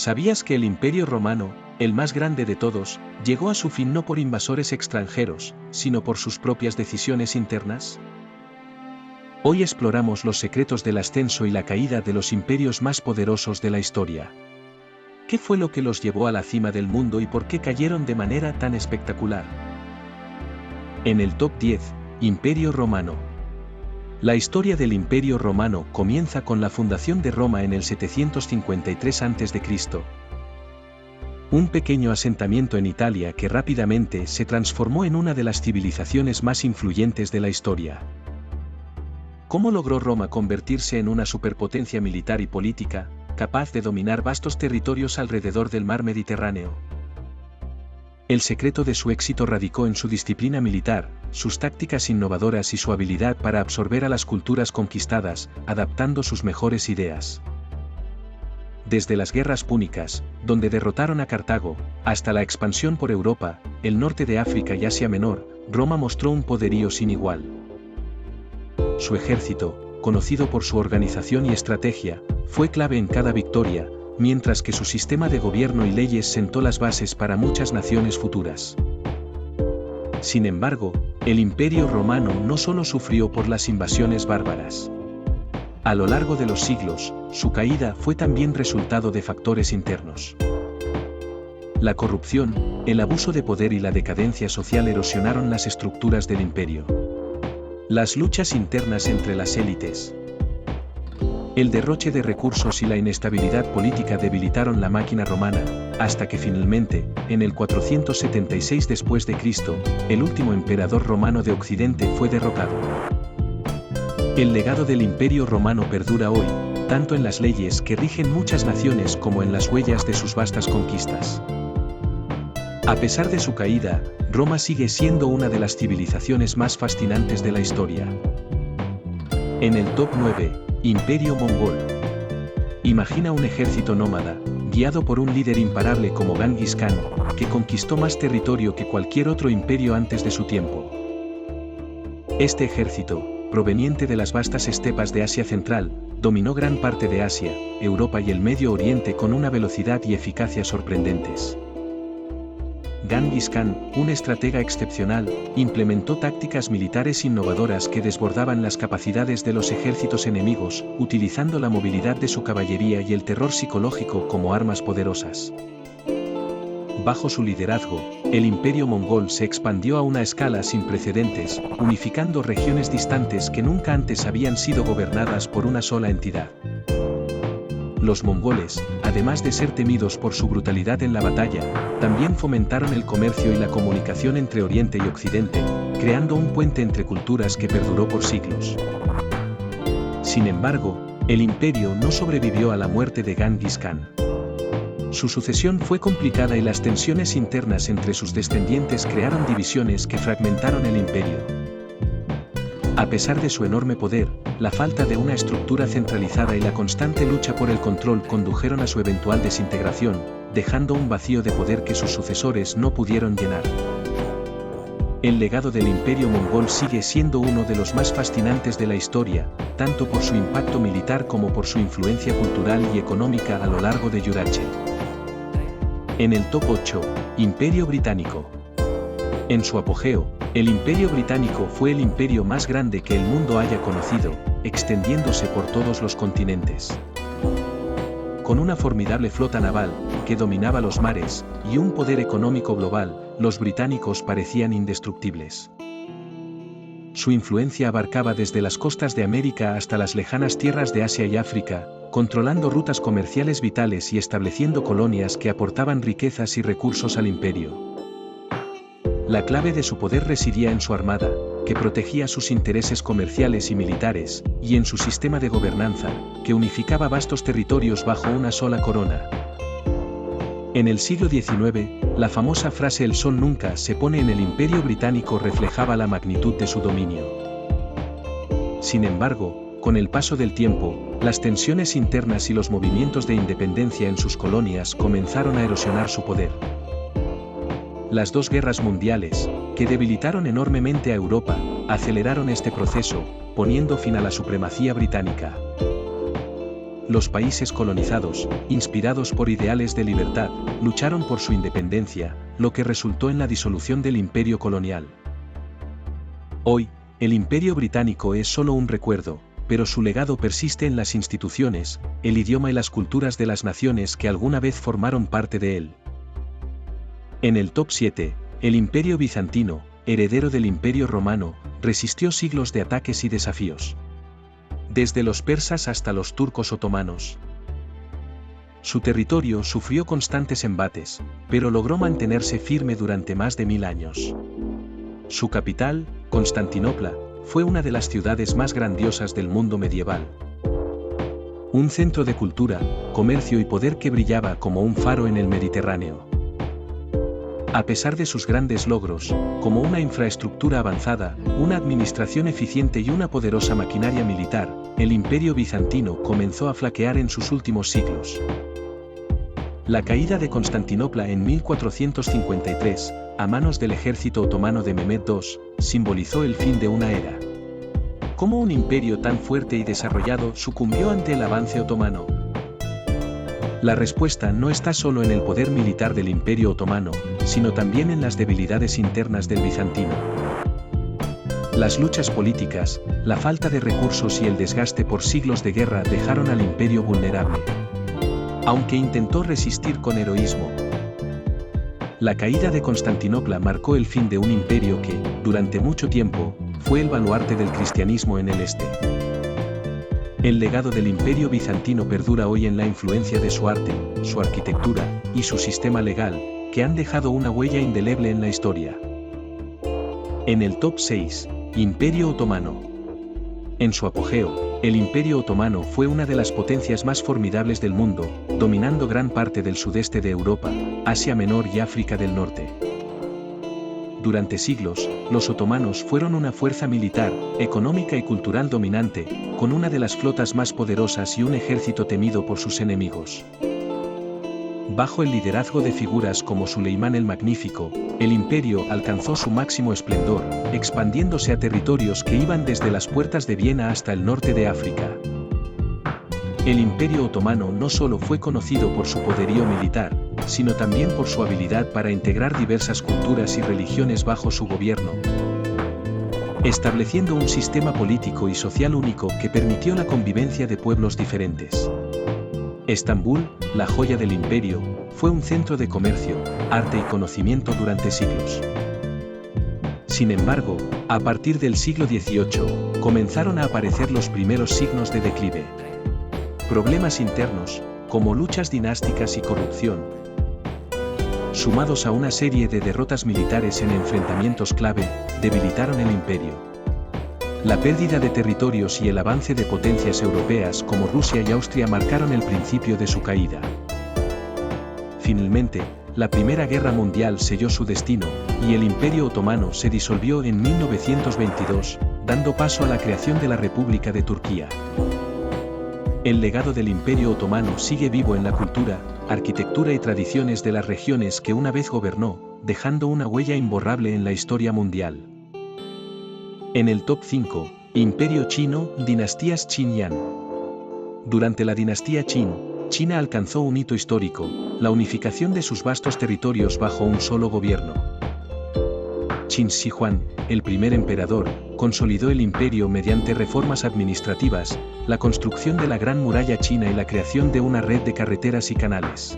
¿Sabías que el Imperio Romano, el más grande de todos, llegó a su fin no por invasores extranjeros, sino por sus propias decisiones internas? Hoy exploramos los secretos del ascenso y la caída de los imperios más poderosos de la historia. ¿Qué fue lo que los llevó a la cima del mundo y por qué cayeron de manera tan espectacular? En el Top 10, Imperio Romano. La historia del Imperio Romano comienza con la fundación de Roma en el 753 a.C. Un pequeño asentamiento en Italia que rápidamente se transformó en una de las civilizaciones más influyentes de la historia. ¿Cómo logró Roma convertirse en una superpotencia militar y política, capaz de dominar vastos territorios alrededor del mar Mediterráneo? El secreto de su éxito radicó en su disciplina militar, sus tácticas innovadoras y su habilidad para absorber a las culturas conquistadas, adaptando sus mejores ideas. Desde las guerras púnicas, donde derrotaron a Cartago, hasta la expansión por Europa, el norte de África y Asia Menor, Roma mostró un poderío sin igual. Su ejército, conocido por su organización y estrategia, fue clave en cada victoria, mientras que su sistema de gobierno y leyes sentó las bases para muchas naciones futuras. Sin embargo, el Imperio Romano no solo sufrió por las invasiones bárbaras. A lo largo de los siglos, su caída fue también resultado de factores internos. La corrupción, el abuso de poder y la decadencia social erosionaron las estructuras del imperio. Las luchas internas entre las élites, el derroche de recursos y la inestabilidad política debilitaron la máquina romana, hasta que finalmente, en el 476 d.C., el último emperador romano de Occidente fue derrocado. El legado del Imperio Romano perdura hoy, tanto en las leyes que rigen muchas naciones como en las huellas de sus vastas conquistas. A pesar de su caída, Roma sigue siendo una de las civilizaciones más fascinantes de la historia. En el Top 9, Imperio Mongol. Imagina un ejército nómada, guiado por un líder imparable como Genghis Khan, que conquistó más territorio que cualquier otro imperio antes de su tiempo. Este ejército, proveniente de las vastas estepas de Asia Central, dominó gran parte de Asia, Europa y el Medio Oriente con una velocidad y eficacia sorprendentes. Genghis Khan, un estratega excepcional, implementó tácticas militares innovadoras que desbordaban las capacidades de los ejércitos enemigos, utilizando la movilidad de su caballería y el terror psicológico como armas poderosas. Bajo su liderazgo, el Imperio Mongol se expandió a una escala sin precedentes, unificando regiones distantes que nunca antes habían sido gobernadas por una sola entidad. Los mongoles, además de ser temidos por su brutalidad en la batalla, también fomentaron el comercio y la comunicación entre Oriente y Occidente, creando un puente entre culturas que perduró por siglos. Sin embargo, el imperio no sobrevivió a la muerte de Genghis Khan. Su sucesión fue complicada y las tensiones internas entre sus descendientes crearon divisiones que fragmentaron el imperio. A pesar de su enorme poder, la falta de una estructura centralizada y la constante lucha por el control condujeron a su eventual desintegración, dejando un vacío de poder que sus sucesores no pudieron llenar. El legado del Imperio Mongol sigue siendo uno de los más fascinantes de la historia, tanto por su impacto militar como por su influencia cultural y económica a lo largo de Eurasia. En el Top 8, Imperio Británico. En su apogeo, el Imperio Británico fue el imperio más grande que el mundo haya conocido, extendiéndose por todos los continentes. Con una formidable flota naval, que dominaba los mares, y un poder económico global, los británicos parecían indestructibles. Su influencia abarcaba desde las costas de América hasta las lejanas tierras de Asia y África, controlando rutas comerciales vitales y estableciendo colonias que aportaban riquezas y recursos al imperio. La clave de su poder residía en su armada, que protegía sus intereses comerciales y militares, y en su sistema de gobernanza, que unificaba vastos territorios bajo una sola corona. En el siglo XIX, la famosa frase "el sol nunca se pone en el Imperio Británico" reflejaba la magnitud de su dominio. Sin embargo, con el paso del tiempo, las tensiones internas y los movimientos de independencia en sus colonias comenzaron a erosionar su poder. Las dos guerras mundiales, que debilitaron enormemente a Europa, aceleraron este proceso, poniendo fin a la supremacía británica. los países colonizados, inspirados por ideales de libertad, lucharon por su independencia, lo que resultó en la disolución del imperio colonial. Hoy, el Imperio Británico es solo un recuerdo, pero su legado persiste en las instituciones, el idioma y las culturas de las naciones que alguna vez formaron parte de él. En el top 7, el Imperio Bizantino, heredero del Imperio Romano, resistió siglos de ataques y desafíos. Desde los persas hasta los turcos otomanos. Su territorio sufrió constantes embates, pero logró mantenerse firme durante más de 1000 años. Su capital, Constantinopla, fue una de las ciudades más grandiosas del mundo medieval. Un centro de cultura, comercio y poder que brillaba como un faro en el Mediterráneo. A pesar de sus grandes logros, como una infraestructura avanzada, una administración eficiente y una poderosa maquinaria militar, el Imperio Bizantino comenzó a flaquear en sus últimos siglos. La caída de Constantinopla en 1453, a manos del ejército otomano de Mehmed II, simbolizó el fin de una era. ¿Cómo un imperio tan fuerte y desarrollado sucumbió ante el avance otomano? La respuesta no está solo en el poder militar del Imperio Otomano, sino también en las debilidades internas del bizantino. Las luchas políticas, la falta de recursos y el desgaste por siglos de guerra dejaron al imperio vulnerable. Aunque intentó resistir con heroísmo. La caída de Constantinopla marcó el fin de un imperio que, durante mucho tiempo, fue el baluarte del cristianismo en el este. El legado del Imperio Bizantino perdura hoy en la influencia de su arte, su arquitectura y su sistema legal, que han dejado una huella indeleble en la historia. En el top 6, Imperio Otomano. En su apogeo, el Imperio Otomano fue una de las potencias más formidables del mundo, dominando gran parte del sudeste de Europa, Asia Menor y África del Norte. Durante siglos, los otomanos fueron una fuerza militar, económica y cultural dominante, con una de las flotas más poderosas y un ejército temido por sus enemigos. Bajo el liderazgo de figuras como Suleimán el Magnífico, el imperio alcanzó su máximo esplendor, expandiéndose a territorios que iban desde las puertas de Viena hasta el norte de África. El Imperio Otomano no solo fue conocido por su poderío militar, sino también por su habilidad para integrar diversas culturas y religiones bajo su gobierno, estableciendo un sistema político y social único que permitió la convivencia de pueblos diferentes. Estambul, la joya del imperio, fue un centro de comercio, arte y conocimiento durante siglos. Sin embargo, a partir del siglo XVIII, comenzaron a aparecer los primeros signos de declive. Problemas internos, como luchas dinásticas y corrupción, sumados a una serie de derrotas militares en enfrentamientos clave, debilitaron el imperio. La pérdida de territorios y el avance de potencias europeas como Rusia y Austria marcaron el principio de su caída. Finalmente, la Primera Guerra Mundial selló su destino, y el Imperio Otomano se disolvió en 1922, dando paso a la creación de la República de Turquía. El legado del Imperio Otomano sigue vivo en la cultura, arquitectura y tradiciones de las regiones que una vez gobernó, dejando una huella imborrable en la historia mundial. En el top 5, Imperio Chino, dinastías Qin-Yan. Durante la dinastía Qin, China alcanzó un hito histórico, la unificación de sus vastos territorios bajo un solo gobierno. Qin Shi Huang, el primer emperador, consolidó el imperio mediante reformas administrativas, la construcción de la Gran Muralla China y la creación de una red de carreteras y canales.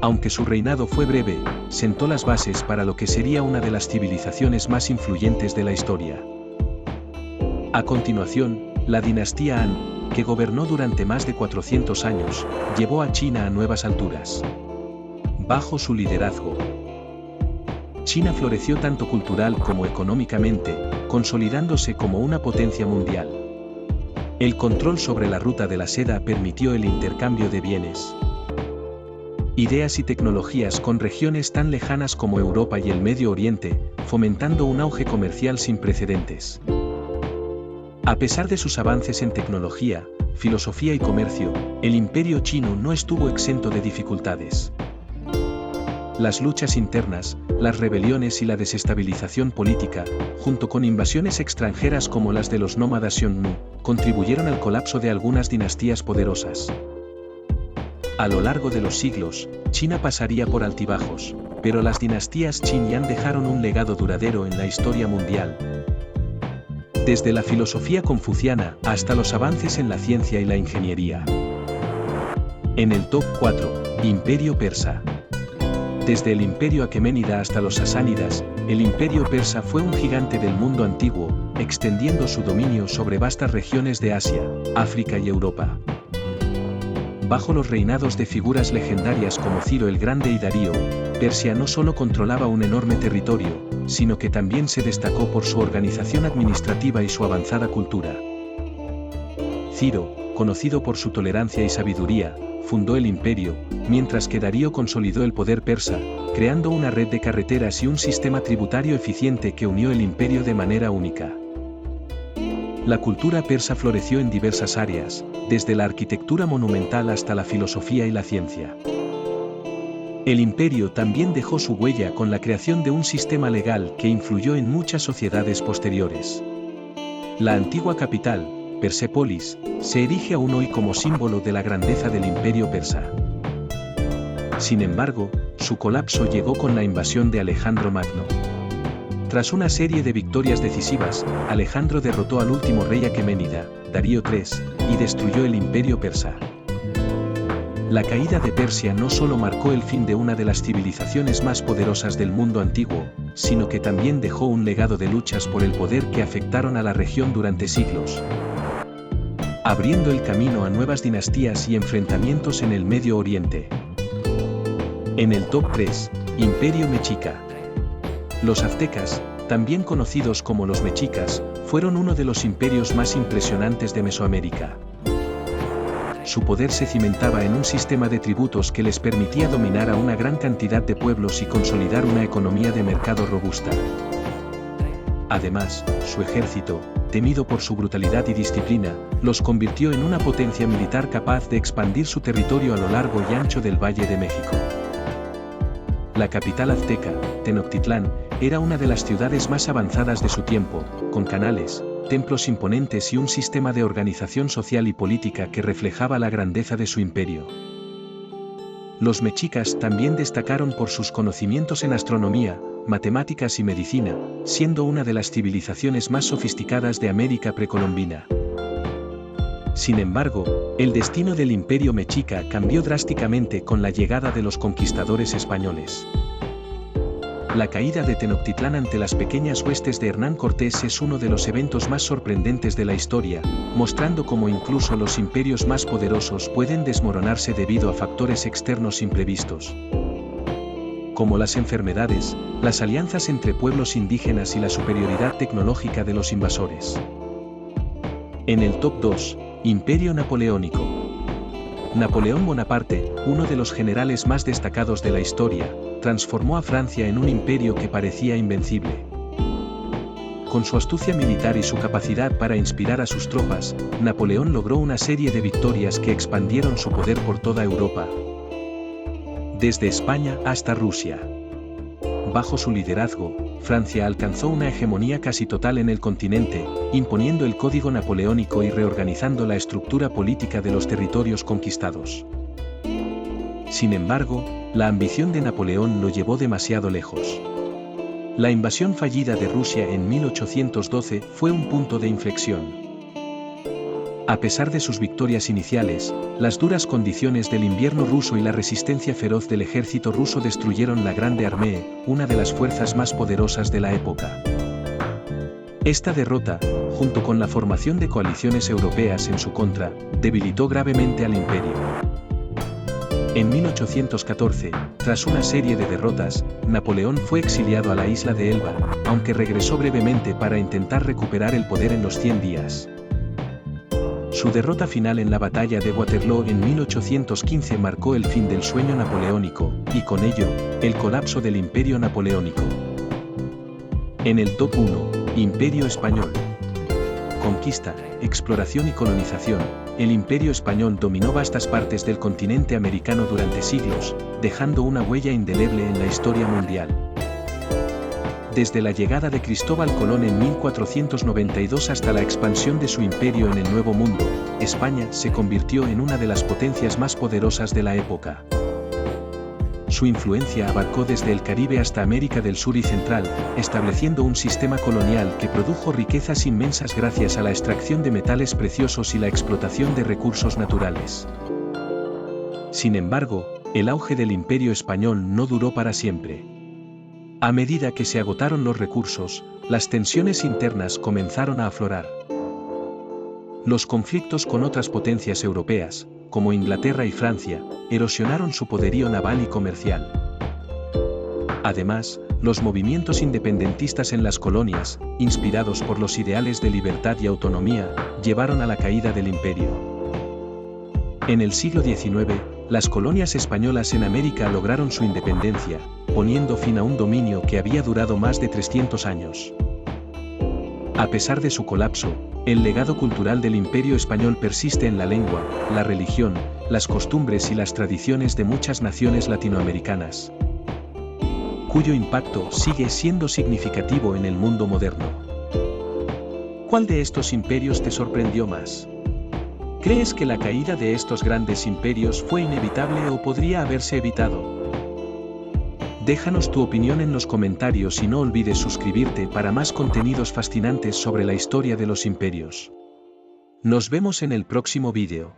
Aunque su reinado fue breve, sentó las bases para lo que sería una de las civilizaciones más influyentes de la historia. A continuación, la dinastía Han, que gobernó durante más de 400 años, llevó a China a nuevas alturas. Bajo su liderazgo, China floreció tanto cultural como económicamente, consolidándose como una potencia mundial. El control sobre la ruta de la seda permitió el intercambio de bienes, ideas y tecnologías con regiones tan lejanas como Europa y el Medio Oriente, fomentando un auge comercial sin precedentes. A pesar de sus avances en tecnología, filosofía y comercio, el imperio chino no estuvo exento de dificultades. las luchas internas, las rebeliones y la desestabilización política, junto con invasiones extranjeras como las de los nómadas Xiongnu, contribuyeron al colapso de algunas dinastías poderosas. A lo largo de los siglos, China pasaría por altibajos, pero las dinastías Qin y Han dejaron un legado duradero en la historia mundial. Desde la filosofía confuciana hasta los avances en la ciencia y la ingeniería. En el top 4, Imperio Persa. Desde el Imperio Aqueménida hasta los sasánidas, el Imperio Persa fue un gigante del mundo antiguo, extendiendo su dominio sobre vastas regiones de Asia, África y Europa. Bajo los reinados de figuras legendarias como Ciro el Grande y Darío, Persia no solo controlaba un enorme territorio, sino que también se destacó por su organización administrativa y su avanzada cultura. Ciro, conocido por su tolerancia y sabiduría, fundó el imperio, mientras que Darío consolidó el poder persa, creando una red de carreteras y un sistema tributario eficiente que unió el imperio de manera única. La cultura persa floreció en diversas áreas, desde la arquitectura monumental hasta la filosofía y la ciencia. El imperio también dejó su huella con la creación de un sistema legal que influyó en muchas sociedades posteriores. La antigua capital, Persépolis, se erige aún hoy como símbolo de la grandeza del imperio persa. Sin embargo, su colapso llegó con la invasión de Alejandro Magno. Tras una serie de victorias decisivas, Alejandro derrotó al último rey aqueménida, Darío III, y destruyó el imperio persa. La caída de Persia no solo marcó el fin de una de las civilizaciones más poderosas del mundo antiguo, sino que también dejó un legado de luchas por el poder que afectaron a la región durante siglos, abriendo el camino a nuevas dinastías y enfrentamientos en el Medio Oriente. En el top 3, Imperio Mexica. Los aztecas, también conocidos como los mexicas, fueron uno de los imperios más impresionantes de Mesoamérica. Su poder se cimentaba en un sistema de tributos que les permitía dominar a una gran cantidad de pueblos y consolidar una economía de mercado robusta. Además, su ejército, temido por su brutalidad y disciplina, los convirtió en una potencia militar capaz de expandir su territorio a lo largo y ancho del Valle de México. La capital azteca, Tenochtitlán, era una de las ciudades más avanzadas de su tiempo, con canales, templos imponentes y un sistema de organización social y política que reflejaba la grandeza de su imperio. Los mexicas también destacaron por sus conocimientos en astronomía, matemáticas y medicina, siendo una de las civilizaciones más sofisticadas de América precolombina. Sin embargo, el destino del imperio mexica cambió drásticamente con la llegada de los conquistadores españoles. La caída de Tenochtitlán ante las pequeñas huestes de Hernán Cortés es uno de los eventos más sorprendentes de la historia, mostrando cómo incluso los imperios más poderosos pueden desmoronarse debido a factores externos imprevistos, como las enfermedades, las alianzas entre pueblos indígenas y la superioridad tecnológica de los invasores. En el top 2, Imperio Napoleónico. Napoleón Bonaparte, uno de los generales más destacados de la historia, transformó a Francia en un imperio que parecía invencible. Con su astucia militar y su capacidad para inspirar a sus tropas, Napoleón logró una serie de victorias que expandieron su poder por toda Europa, desde España hasta Rusia. Bajo su liderazgo, Francia alcanzó una hegemonía casi total en el continente, imponiendo el código napoleónico y reorganizando la estructura política de los territorios conquistados. Sin embargo, la ambición de Napoleón lo llevó demasiado lejos. La invasión fallida de Rusia en 1812 fue un punto de inflexión. A pesar de sus victorias iniciales, las duras condiciones del invierno ruso y la resistencia feroz del ejército ruso destruyeron la Grande Armée, una de las fuerzas más poderosas de la época. Esta derrota, junto con la formación de coaliciones europeas en su contra, debilitó gravemente al imperio. En 1814, tras una serie de derrotas, Napoleón fue exiliado a la isla de Elba, aunque regresó brevemente para intentar recuperar el poder en los 100 días. Su derrota final en la batalla de Waterloo en 1815 marcó el fin del sueño napoleónico, y con ello, el colapso del Imperio Napoleónico. En el top 1, Imperio Español. Conquista, exploración y colonización. el Imperio Español dominó vastas partes del continente americano durante siglos, dejando una huella indeleble en la historia mundial. Desde la llegada de Cristóbal Colón en 1492 hasta la expansión de su imperio en el Nuevo Mundo, España se convirtió en una de las potencias más poderosas de la época. Su influencia abarcó desde el Caribe hasta América del Sur y Central, estableciendo un sistema colonial que produjo riquezas inmensas gracias a la extracción de metales preciosos y la explotación de recursos naturales. Sin embargo, el auge del Imperio Español no duró para siempre. A medida que se agotaron los recursos, las tensiones internas comenzaron a aflorar. Los conflictos con otras potencias europeas, como Inglaterra y Francia, erosionaron su poderío naval y comercial. Además, los movimientos independentistas en las colonias, inspirados por los ideales de libertad y autonomía, llevaron a la caída del imperio. En el siglo XIX, las colonias españolas en América lograron su independencia, poniendo fin a un dominio que había durado más de 300 años. A pesar de su colapso, el legado cultural del Imperio Español persiste en la lengua, la religión, las costumbres y las tradiciones de muchas naciones latinoamericanas, cuyo impacto sigue siendo significativo en el mundo moderno. ¿Cuál de estos imperios te sorprendió más? ¿Crees que la caída de estos grandes imperios fue inevitable o podría haberse evitado? Déjanos tu opinión en los comentarios y no olvides suscribirte para más contenidos fascinantes sobre la historia de los imperios. Nos vemos en el próximo vídeo.